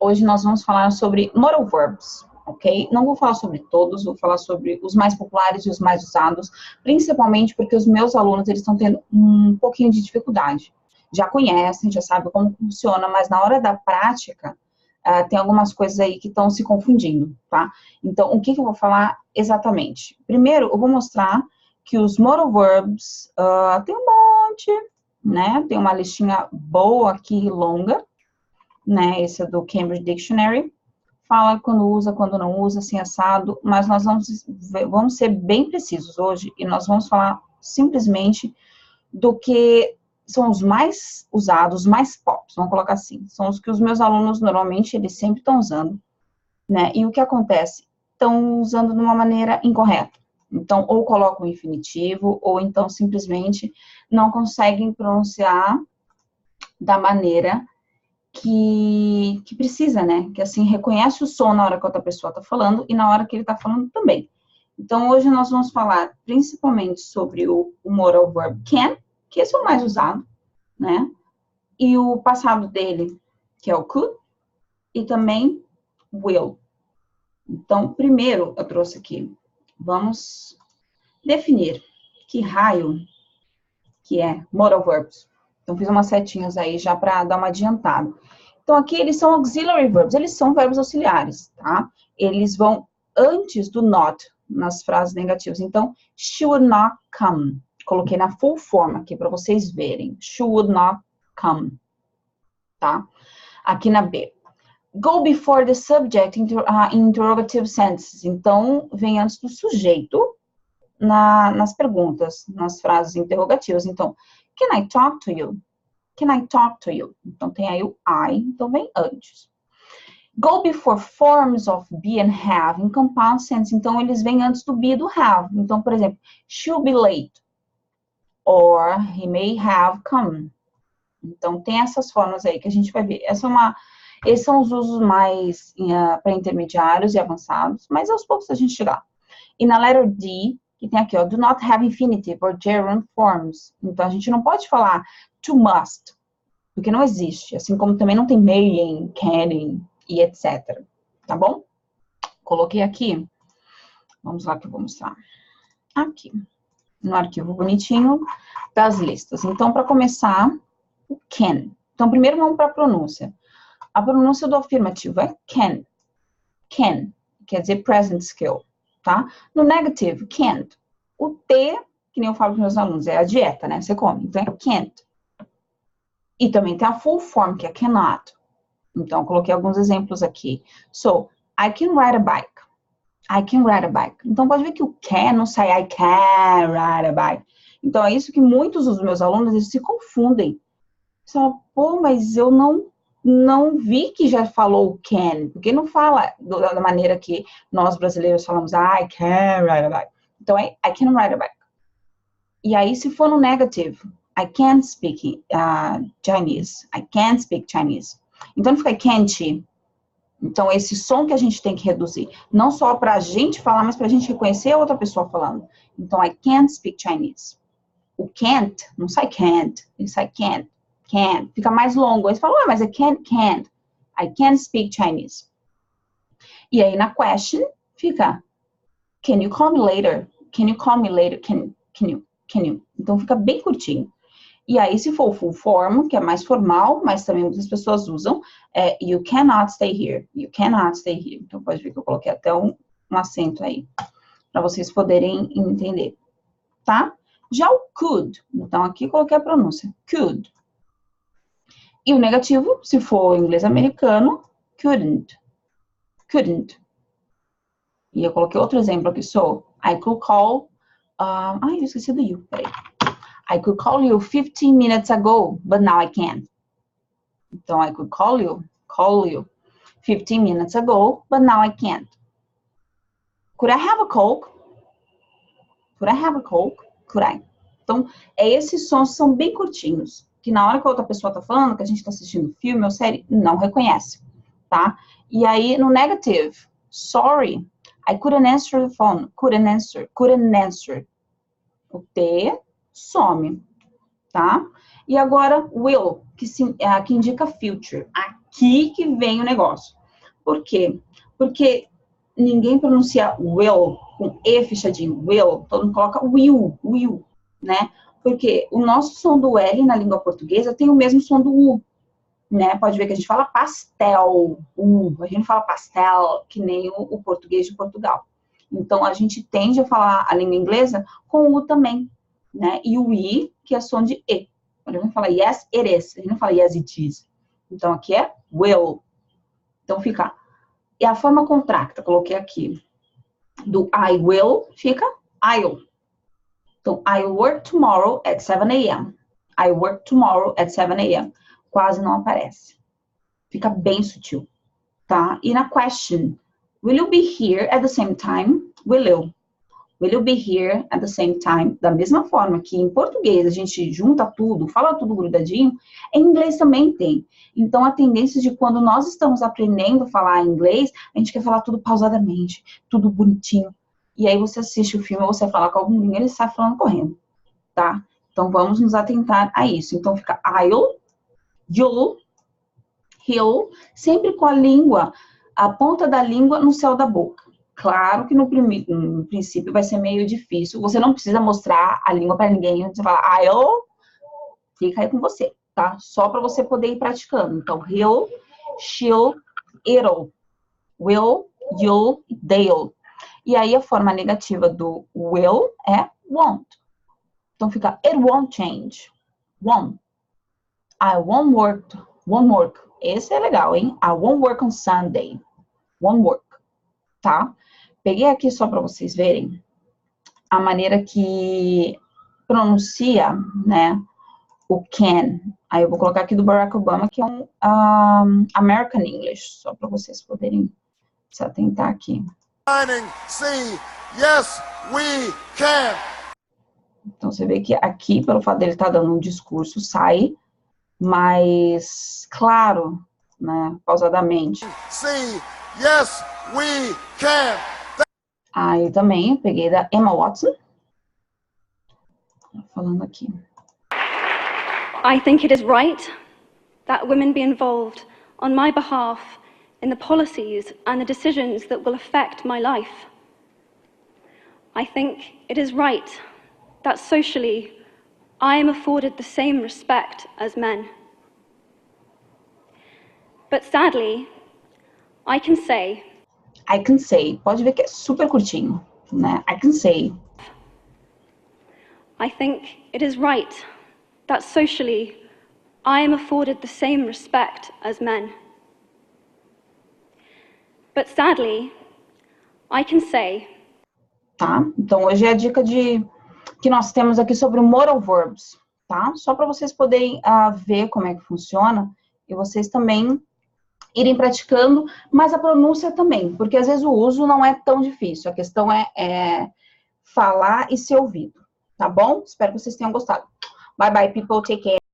hoje nós vamos falar sobre modal verbs, ok? Não vou falar sobre todos, vou falar sobre os mais populares e os mais usados, principalmente porque os meus alunos, eles estão tendo um pouquinho de dificuldade. Já conhecem, já sabem como funciona, mas na hora da prática, tem algumas coisas aí que estão se confundindo, tá? Então, o que eu vou falar exatamente? Primeiro, eu vou mostrar que os modal verbs, tem um monte, né? Tem uma listinha boa aqui, longa, né? Esse é do Cambridge Dictionary. Fala quando usa, quando não usa, assim, assado, mas nós vamos ser bem precisos hoje e nós vamos falar simplesmente do que são os mais usados, os mais pop, vamos colocar assim. São os que os meus alunos, normalmente, eles sempre estão usando, né? E o que acontece? Estão usando de uma maneira incorreta. Então, ou colocam o infinitivo, ou então, simplesmente, não conseguem pronunciar da maneira que precisa, né? Que, assim, reconhece o som na hora que a outra pessoa está falando e na hora que ele está falando também. Então, hoje nós vamos falar principalmente sobre o modal verb can, que esse é o mais usado, né? E o passado dele, que é o could, e também will. Então, primeiro, eu trouxe aqui, vamos definir que raio que é modal verbs. Então, fiz umas setinhas aí já para dar uma adiantada. Então, aqui eles são auxiliary verbs, eles são verbos auxiliares, tá? Eles vão antes do not, nas frases negativas. Então, she would not come. Coloquei na full form aqui para vocês verem. She would not come, tá? Aqui na B. Go before the subject interrogative sentences. Então, vem antes do sujeito nas perguntas, nas frases interrogativas. Então, can I talk to you? Can I talk to you? Então, tem aí o I, então vem antes. Go before forms of be and have in compound sense. Então, eles vêm antes do be e do have. Então, por exemplo, she'll be late. Or he may have come. Então, tem essas formas aí que a gente vai ver. Esses são os usos mais para intermediários e avançados, mas aos poucos a gente chega lá. E na letra D, que tem aqui, ó, do not have infinitive or gerund forms. Então, a gente não pode falar to must, porque não existe. Assim como também não tem maying, canning e etc. Tá bom? Coloquei aqui. Vamos lá que eu vou mostrar. Aqui. No arquivo bonitinho das listas. Então, para começar, o can. Então, primeiro vamos para a pronúncia. A pronúncia do afirmativo é can. Can, quer dizer present skill, tá? No negativo, can't. O T, que nem eu falo para os meus alunos, é a dieta, né? Você come, então é can't. E também tem a full form, que é cannot. Então, eu coloquei alguns exemplos aqui. So, I can ride a bike. I can ride a bike. Então, pode ver que o can não sai I can ride a bike. Então, é isso que muitos dos meus alunos, eles se confundem. Só, pô, mas eu não vi que já falou o can, porque não fala da maneira que nós brasileiros falamos, I can ride a bike. Então, é I can ride a bike. E aí, se for no negative, I can't speak Chinese. I can't speak Chinese. Então, fica can't. Então, esse som que a gente tem que reduzir. Não só para a gente falar, mas para a gente reconhecer a outra pessoa falando. Então, I can't speak Chinese. O can't, não sai can't, ele sai can't. Can, fica mais longo. Aí você fala, mas I can't. I can't speak Chinese. E aí na question fica, can you call me later? Can you call me later? Can you? Então fica bem curtinho. E aí se for o full form, que é mais formal, mas também muitas pessoas usam, é you cannot stay here. You cannot stay here. Então pode ver que eu coloquei até um acento aí, para vocês poderem entender. Tá? Já o could, então aqui coloquei a pronúncia, could. E o negativo, se for inglês americano, couldn't. Couldn't. E eu coloquei outro exemplo aqui, so, I could call, eu esqueci do you, peraí. I could call you 15 minutes ago, but now I can't. Então, I could call you 15 minutes ago, but now I can't. Could I have a Coke? Could I have a Coke? Could I? Então, esses sons são bem curtinhos, que na hora que a outra pessoa tá falando, que a gente tá assistindo filme ou série, não reconhece, tá? E aí, no negative, sorry, I couldn't answer the phone, couldn't answer. O T some, tá? E agora, will, que indica future. Aqui que vem o negócio. Por quê? Porque ninguém pronuncia will com E fechadinho, will. Todo mundo coloca will, né? Porque o nosso som do L na língua portuguesa tem o mesmo som do U, né? Pode ver que a gente fala pastel, a gente fala pastel, que nem o português de Portugal. Então, a gente tende a falar a língua inglesa com o U também, né? E o I, que é som de E. Quando a gente fala yes, it is. A gente não fala yes, it is. Então, aqui é will. Então, fica... E a forma contracta, coloquei aqui, do I will, fica I'll. Então, I'll work tomorrow at 7 a.m. I work tomorrow at 7 a.m. Quase não aparece. Fica bem sutil, tá? E na question, will you be here at the same time? Will you? Will you be here at the same time? Da mesma forma que em português a gente junta tudo, fala tudo grudadinho, em inglês também tem. Então, a tendência de quando nós estamos aprendendo a falar inglês, a gente quer falar tudo pausadamente, tudo bonitinho. E aí você assiste o filme, ou você fala com algum língua, ele sai falando correndo, tá? Então, vamos nos atentar a isso. Então, fica I'll, you'll, he'll, sempre com a língua, a ponta da língua no céu da boca. Claro que no princípio vai ser meio difícil. Você não precisa mostrar a língua para ninguém. Você fala I'll, fica aí com você, tá? Só para você poder ir praticando. Então, he'll, she'll, it'll, will, you'll, they'll. E aí a forma negativa do will é won't. Então fica it won't change. Won't. I won't work. Esse é legal, hein? I won't work on Sunday. Won't work. Tá? Peguei aqui só para vocês verem a maneira que pronuncia, né, o can. Aí eu vou colocar aqui do Barack Obama, que é um American English, só para vocês poderem se atentar aqui. See, yes, we can. Então, você vê que aqui, pelo fato dele estar dando um discurso, sai mais claro, né, pausadamente. See, yes, we can. Aí também, eu peguei da Emma Watson. Falando aqui. I think it is right that women be involved on my behalf in the policies and the decisions that will affect my life. I think it is right that socially I am afforded the same respect as men. But sadly, I can say, pode ver que é super curtinho, né? I can say. I think it is right that socially I am afforded the same respect as men. But sadly, I can say. Tá? Então, hoje é a dica que nós temos aqui sobre modal verbs, tá? Só para vocês poderem ver como é que funciona e vocês também irem praticando, mas a pronúncia também, porque às vezes o uso não é tão difícil, a questão é falar e ser ouvido, tá bom? Espero que vocês tenham gostado. Bye, bye, people, take care.